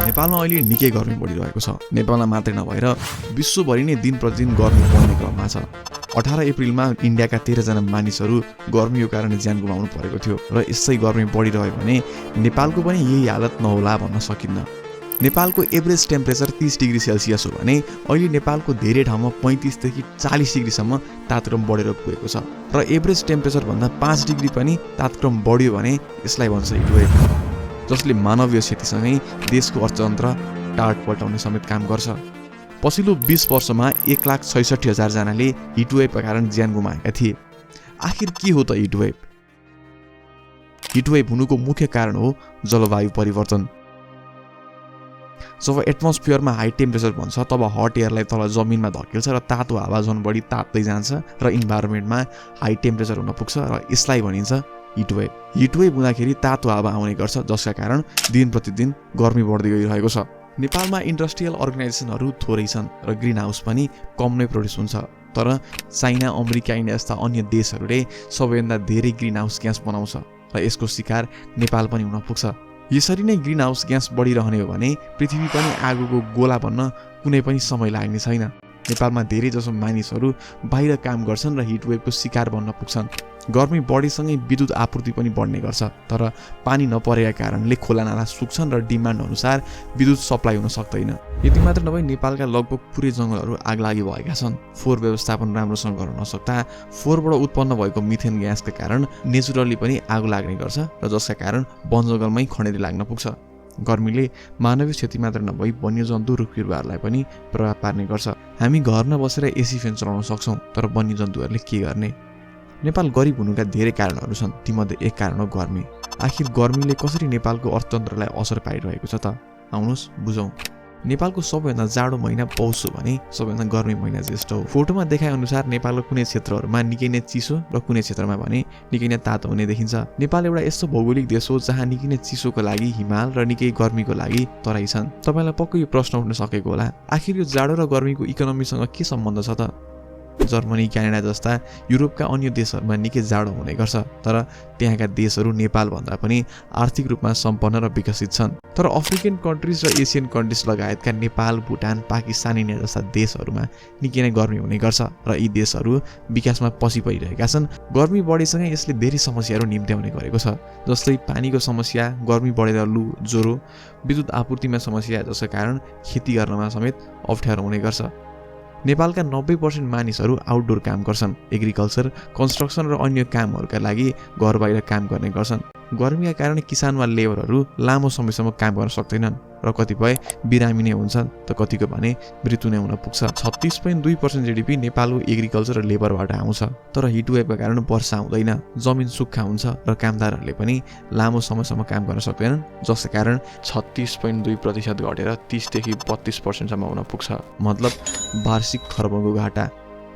नेपालमा अहिले निकै गर्मी बढिरहेको छ। नेपालमा मात्रै नभएर विश्वभरि नै दिन प्रतिदिन गर्मी बढ्ने क्रममा छ। 18 अप्रिलमा इन्डियाका 13 जना मानिसहरू गर्मीको कारण ज्यान गुमाउनु परेको थियो र यसै गर्मी बढिरह्यो भने नेपालको पनि यही हालत नहोला भन्न सकिन्न। नेपालको एभरेज टेम्परेचर 30 डिग्री सेल्सियस हो भने अहिले नेपालको धेरै ठाउँमा 35 देखि 40 डिग्रीसम्म तापक्रम बढेर पुगेको छ र एभरेज टेम्परेचर भन्दा 5 डिग्री पनि तापक्रम बढ्यो भने यसलाई भन्छ हिटवेभ, जसले मानवीय क्षतिसँगै देशको अर्थतन्त्र टाढ पल्टाउने समेत काम गर्छ। पछिल्लो 20 वर्षमा 1,66,000 जनाले हिटवेभका कारण ज्यान गुमाएका थिए। आखिर के हो त हिटवेभ? हिटवेभ हुनुको मुख्य कारण हो जलवायु परिवर्तन। जब एटमोस्फियरमा हाई टेम्परेचर भन्छ तब हट एयरलाई तल जमिनमा धकेल्छ र तातो हावा झन् बढी ताप्दै जान्छ र इन्भाइरोमेन्टमा हाई टेम्परेचर हुन पुग्छ र यसलाई भनिन्छ हिटवेभ। हिटवेभ हुँदाखेरि तातो हावा आउने गर्छ, जसका कारण दिन प्रतिदिन गर्मी बढ्दै गइरहेको छ। नेपालमा इन्डस्ट्रियल अर्गनाइजेसनहरू थोरै छन् र ग्रिन हाउस पनि कम नै प्रड्युस हुन्छ, तर चाइना, अमेरिका, इन्डिया जस्ता अन्य देशहरूले सबैभन्दा धेरै ग्रिन हाउस ग्यास बनाउँछ र यसको शिकार नेपाल पनि हुन पुग्छ। यसरी नै ग्रिन हाउस ग्यास बढिरहने हो भने पृथ्वी पनि आगोको गोला बन्न कुनै पनि समय लाग्ने छैन। नेपालमा धेरै जसो मानिसहरू बाहिर काम गर्छन् र हिटवेभको शिकार बन्न पुग्छन्। गर्मी बढीसँगै विद्युत आपूर्ति पनि बढ्ने गर्छ, तर पानी नपरेका कारणले खोला नाला सुक्छन् र डिमान्ड अनुसार विद्युत सप्लाई हुन सक्दैन। यति मात्र नभई नेपालका लगभग पुरै जङ्गलहरू आगलागी भएका छन्। फोहोर व्यवस्थापन राम्रोसँग गर्न नसक्दा फोहोरबाट उत्पन्न भएको मिथेन ग्यासका कारण नेचुरली पनि आगो लाग्ने गर्छ र जसका कारण वन जङ्गलमै खडेरी लाग्न पुग्छ। गर्मीले मानवीय क्षति मात्र नभई वन्यजन्तु रुख बिरुवाहरूलाई पनि प्रभाव पार्ने गर्छ। हामी घरमा बसेर एसी फ्यान चलाउन सक्छौँ, तर वन्यजन्तुहरूले के गर्ने? नेपाल गरिब हुनुका धेरै कारणहरू छन्, तीमध्ये एक कारण हो गर्मी। आखिर गर्मीले कसरी नेपालको अर्थतन्त्रलाई असर पारिरहेको छ त? आउनुहोस् बुझौँ। नेपालको सबैभन्दा जाडो महिना पौष हो भने सबैभन्दा गर्मी महिना ज्येष्ठ हो। फोटोमा देखाए अनुसार नेपालको कुनै क्षेत्रहरूमा निकै नै चिसो र कुनै क्षेत्रमा भने निकै नै तातो हुने देखिन्छ। नेपाल एउटा यस्तो भौगोलिक देश हो जहाँ निकै नै चिसोको लागि हिमाल र निकै गर्मीको लागि तराई छन्। तपाईँलाई पक्कै यो प्रश्न उठ्न सकेको होला, आखिर यो जाडो र गर्मीको इकोनोमीसँग के सम्बन्ध छ त? जर्मनी, क्यानाडा जस्ता युरोपका अन्य देशहरूमा निकै जाडो हुने गर्छ, तर त्यहाँका देशहरू नेपालभन्दा पनि आर्थिक रूपमा सम्पन्न र विकसित छन्। तर अफ्रिकन कन्ट्रिज र एसियन कन्ट्रिज लगायतका नेपाल, भुटान, पाकिस्तान, इन्डिया जस्ता देशहरूमा निकै नै गर्मी हुने गर्छ र यी देशहरू विकासमा पछि परिरहेका छन्। गर्मी बढेसँगै यसले धेरै समस्याहरू निम्त्याउने गरेको छ, जस्तै पानीको समस्या, गर्मी बढेर लु, ज्वरो, विद्युत आपूर्तिमा समस्या, जसका कारण खेती गर्नमा समेत अप्ठ्यारो हुने गर्छ। नेपालका 90% मानिसहरू आउटडोर काम गर्छन्, एग्रिकल्चर, कन्स्ट्रक्सन र अन्य कामहरूका लागि घर बाहिर काम गर्ने गर्छन्। गर्मीका कारण किसान वा लेबरहरू लामो समयसम्म काम गर्न सक्दैनन् र कतिपय बिरामी नै हुन्छन् त कतिको भने मृत्यु नै हुन पुग्छ। 36.2% जीडीपी नेपालको एग्रिकल्चर र लेबरबाट आउँछ, तर हिटवेभका कारण वर्षा हुँदैन, जमिन सुक्खा हुन्छ र कामदारहरूले पनि लामो समयसम्म काम गर्न सक्दैनन्, जसका कारण 36.2% घटेर 30 देखि 32% हुन पुग्छ। मतलब वार्षिक खर्बको घाटा।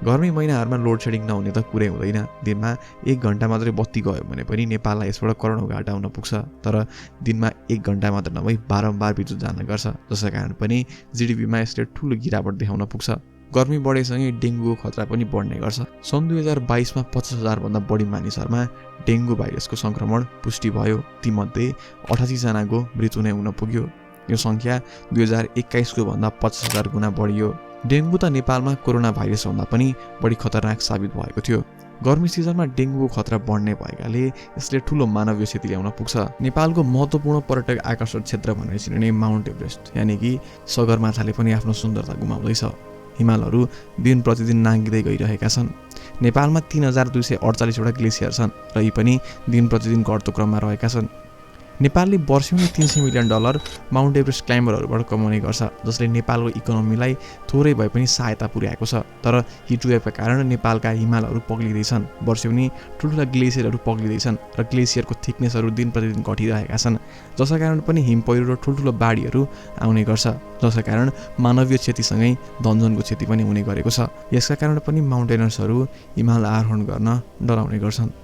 गर्मी महिनाहरूमा लोड सेडिङ नहुने त कुरै हुँदैन। दिनमा 1 घन्टा मात्रै बत्ती गयो भने पनि नेपाललाई यसबाट करोडौँ घाटा हुन पुग्छ, तर दिनमा 1 घन्टा मात्र नभई बारम्बार विद्युत जाने गर्छ, जसका कारण पनि जीडीपीमा यसले ठुलो गिरावट देखाउन पुग्छ। गर्मी बढेसँगै डेङ्गुको खतरा पनि बढ्ने गर्छ। सन् 2022मा 50,000 भन्दा बढी मानिसहरूमा डेङ्गु भाइरसको संक्रमण पुष्टि भयो, तीमध्ये 88 जनाको मृत्यु नै हुन पुग्यो। यो सङ्ख्या 2021को भन्दा 50,000 गुणा बढियो। डेङ्गु त नेपालमा कोरोना भाइरस भन्दा पनि बढी खतरनाक साबित भएको थियो। गर्मी सिजनमा डेङ्गुको खतरा बढ्ने भएकाले यसले ठुलो मानवीय क्षति ल्याउन पुग्छ। नेपालको महत्त्वपूर्ण पर्यटक आकर्षण क्षेत्र भनेर चिनिने माउन्ट एभरेस्ट यानि कि सगरमाथाले पनि आफ्नो सुन्दरता गुमाउँदैछ। हिमालहरू दिन प्रतिदिन नाङ्गिँदै गइरहेका छन्। नेपालमा 3248 वटा ग्लेसियर छन् र यी पनि दिन प्रतिदिन घट्दो क्रममा रहेका छन्। नेपालले वर्षौनी $300 मिलियन माउन्ट एभरेस्ट क्लाइम्बरहरूबाट कमाउने गर्छ, जसले नेपालको इकोनोमीलाई थोरै भए पनि सहायता पुर्याएको छ। तर हिटवेभका कारण नेपालका हिमालहरू पग्लिँदैछन्, वर्षौनी ठुल्ठुला ग्लेसियरहरू पग्लिँदैछन् र ग्लेसियरको थिकनेसहरू दिन प्रतिदिन घटिरहेका छन्, जसका कारण पनि हिम पहिरो र ठुल्ठुलो बाढीहरू आउने गर्छ, जसका कारण मानवीय क्षतिसँगै धनजनको क्षति पनि हुने गरेको छ। यसका कारण पनि माउन्टेनर्सहरू हिमाल आरोहण गर्न डराउने गर्छन्।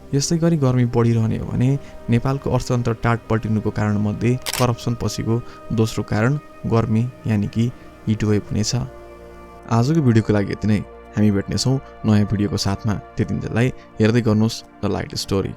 यस्तै गरी गर्मी बढिरहने हो भने नेपालको अर्थतन्त्र टाढ पल्टिनुको कारणमध्ये करप्सन पछिको दोस्रो कारण गर्मी यानि कि हिटवेभ हुनेछ। आजको भिडियोको लागि यति नै। हामी भेट्नेछौँ नयाँ भिडियोको साथमा। त्यतिन्जेललाई हेर्दै गर्नुहोस् द लाइट स्टोरी।